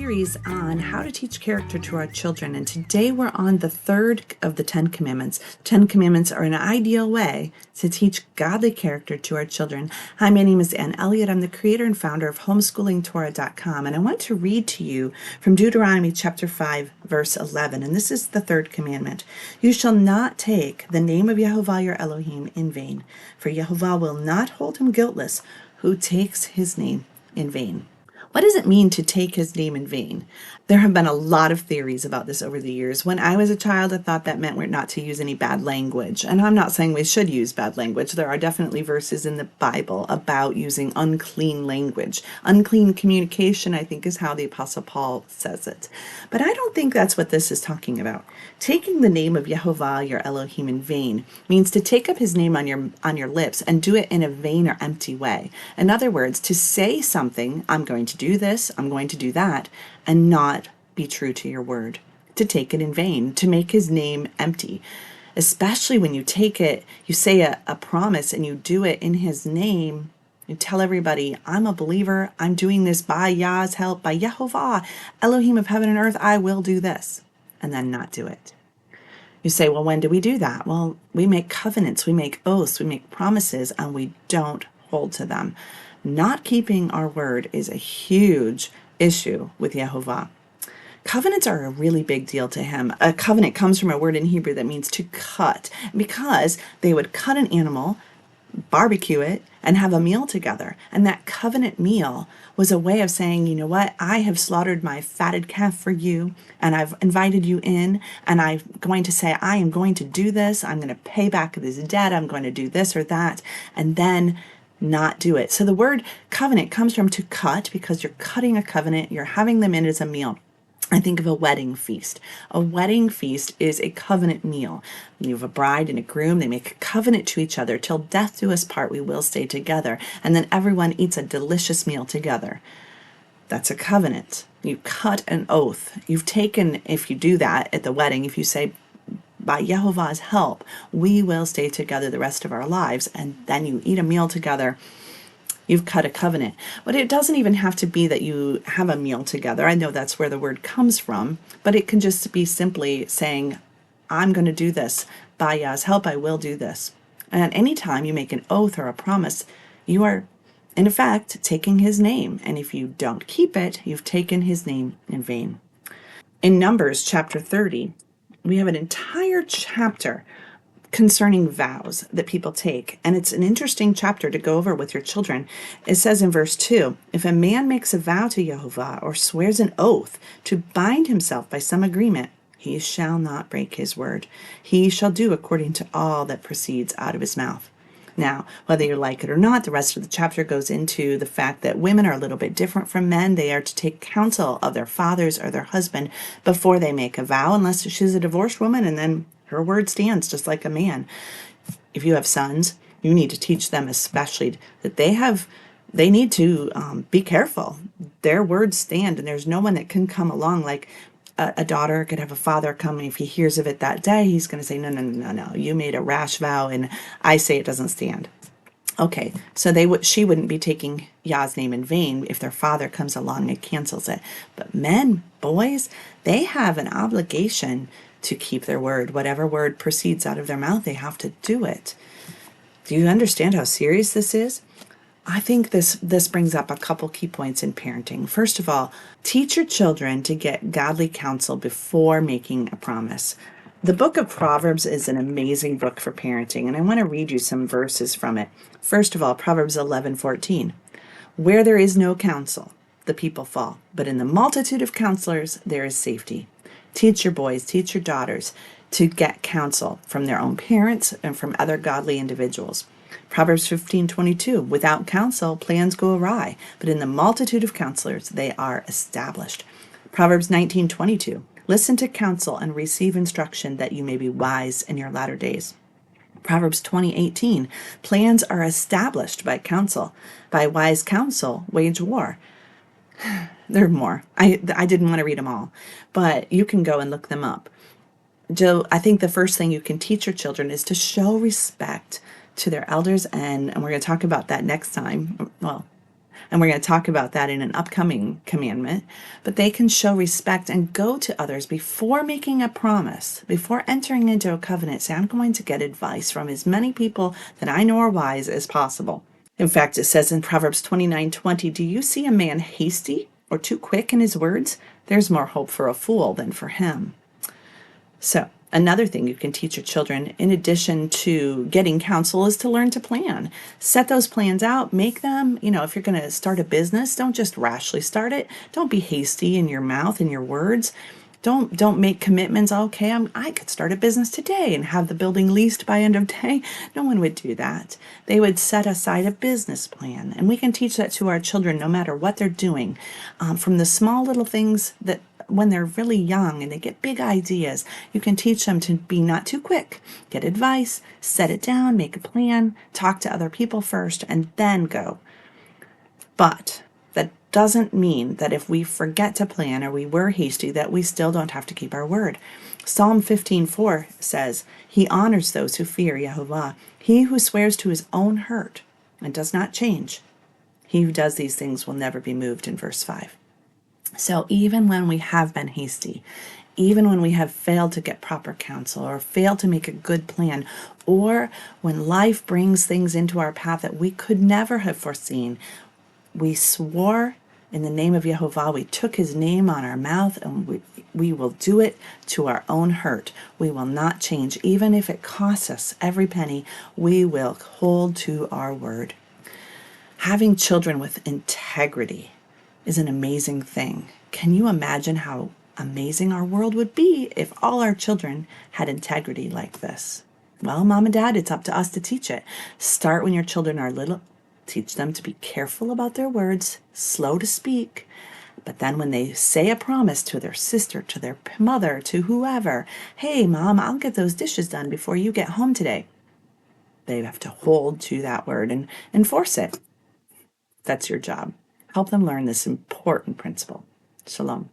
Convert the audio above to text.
series on how to teach character to our children, and today we're on the third of the 10 Commandments. 10 Commandments are an ideal way to teach godly character to our children. Hi, my name is Ann Elliott. I'm the creator and founder of HomeschoolingTorah.com, and I want to read to you from Deuteronomy chapter 5, verse 11, and this is the third commandment. You shall not take the name of YHVH your Elohim in vain, for YHVH will not hold him guiltless who takes his name in vain. What does it mean to take his name in vain? There have been a lot of theories about this over the years. When I was a child, I thought that meant we're not to use any bad language. And I'm not saying we should use bad language. There are definitely verses in the Bible about using unclean language. Unclean communication, I think, is how the Apostle Paul says it. But I don't think that's what this is talking about. Taking the name of YHVH, your Elohim, in vain means to take up his name on your lips and do it in a vain or empty way. In other words, to say something, I'm going to do this, I'm going to do that, and not be true to your word. To take it in vain, to make his name empty. Especially when you take it, you say a promise and you do it in his name. You tell everybody, I'm a believer, I'm doing this by Yah's help, by YHVH, Elohim of heaven and earth, I will do this. And then not do it. You say, well, when do we do that? Well, we make covenants, we make oaths, we make promises, and we don't hold to them. Not keeping our word is a huge issue with YHVH. Covenants are a really big deal to him. A covenant comes from a word in Hebrew that means to cut, because they would cut an animal, barbecue it, and have a meal together. And that covenant meal was a way of saying, you know what, I have slaughtered my fatted calf for you, and I've invited you in, and I'm going to say, I am going to do this, I'm going to pay back this debt, I'm going to do this or that, and then not do it. So the word covenant comes from to cut, because you're cutting a covenant, you're having them in as a meal. I think of a wedding feast. A wedding feast is a covenant meal. You have a bride and a groom. They make a covenant to each other. Till death do us part, we will stay together. And then everyone eats a delicious meal together. That's a covenant. You cut an oath. You've taken, if you do that at the wedding, if you say, by YHVH's help, we will stay together the rest of our lives, and then you eat a meal together, you've cut a covenant. But it doesn't even have to be that you have a meal together. I know that's where the word comes from, but it can just be simply saying, I'm going to do this. By Yah's help, I will do this. And anytime you make an oath or a promise, you are, in effect, taking his name. And if you don't keep it, you've taken his name in vain. In Numbers chapter 30, we have an entire chapter concerning vows that people take. And it's an interesting chapter to go over with your children. It says in verse 2, if a man makes a vow to YHVH or swears an oath to bind himself by some agreement, he shall not break his word. He shall do according to all that proceeds out of his mouth. Now, whether you like it or not, the rest of the chapter goes into the fact that women are a little bit different from men. They are to take counsel of their fathers or their husband before they make a vow, unless she's a divorced woman, and then her word stands just like a man. If you have sons, you need to teach them especially that they need to be careful. Their words stand, and there's no one that can come along like a daughter could have a father come, and if he hears of it that day, he's going to say, no, you made a rash vow, and I say it doesn't stand. Okay, so she wouldn't be taking Yah's name in vain if their father comes along and cancels it. But men, boys, they have an obligation to keep their word. Whatever word proceeds out of their mouth, they have to do it. Do you understand how serious this is? I think this brings up a couple key points in parenting. First of all, teach your children to get godly counsel before making a promise. The book of Proverbs is an amazing book for parenting, and I want to read you some verses from it. First of all, Proverbs 11:14. Where there is no counsel, the people fall, but in the multitude of counselors there is safety. Teach your boys, teach your daughters to get counsel from their own parents and from other godly individuals. Proverbs 15:22, without counsel, plans go awry, but in the multitude of counselors, they are established. Proverbs 19:22, listen to counsel and receive instruction that you may be wise in your latter days. Proverbs 20:18, plans are established by counsel. By wise counsel, wage war. There are more. I didn't want to read them all, but you can go and look them up. Joe, I think the first thing you can teach your children is to show respect to their elders, and we're going to talk about that next time. Well, And we're going to talk about that in an upcoming commandment. But they can show respect and go to others before making a promise, before entering into a covenant. Say, I'm going to get advice from as many people that I know are wise as possible. In fact, it says in Proverbs 29:20, do you see a man hasty or too quick in his words? There's more hope for a fool than for him. So another thing you can teach your children, in addition to getting counsel, is to learn to plan. Set those plans out, make them, if you're going to start a business, don't just rashly start it. Don't be hasty in your mouth and your words. Don't make commitments. Okay, I could start a business today and have the building leased by end of day. No one would do that. They would set aside a business plan, and we can teach that to our children no matter what they're doing, from the small little things that when they're really young and they get big ideas, you can teach them to be not too quick. Get advice, set it down, make a plan, talk to other people first, and then go. But that doesn't mean that if we forget to plan or we were hasty, that we still don't have to keep our word. Psalm 15:4 says, he honors those who fear Yehovah. He who swears to his own hurt and does not change. He who does these things will never be moved, in verse 5. So even when we have been hasty, even when we have failed to get proper counsel or failed to make a good plan, or when life brings things into our path that we could never have foreseen, we swore in the name of Yehovah. We took his name on our mouth, and we will do it to our own hurt. We will not change. Even if it costs us every penny, we will hold to our word. Having children with integrity is an amazing thing. Can you imagine how amazing our world would be if all our children had integrity like this? Well, Mom and Dad, it's up to us to teach it. Start when your children are little. Teach them to be careful about their words, slow to speak. But then when they say a promise to their sister, to their mother, to whoever, hey, Mom, I'll get those dishes done before you get home today, they have to hold to that word and enforce it. That's your job. Help them learn this important principle. Shalom.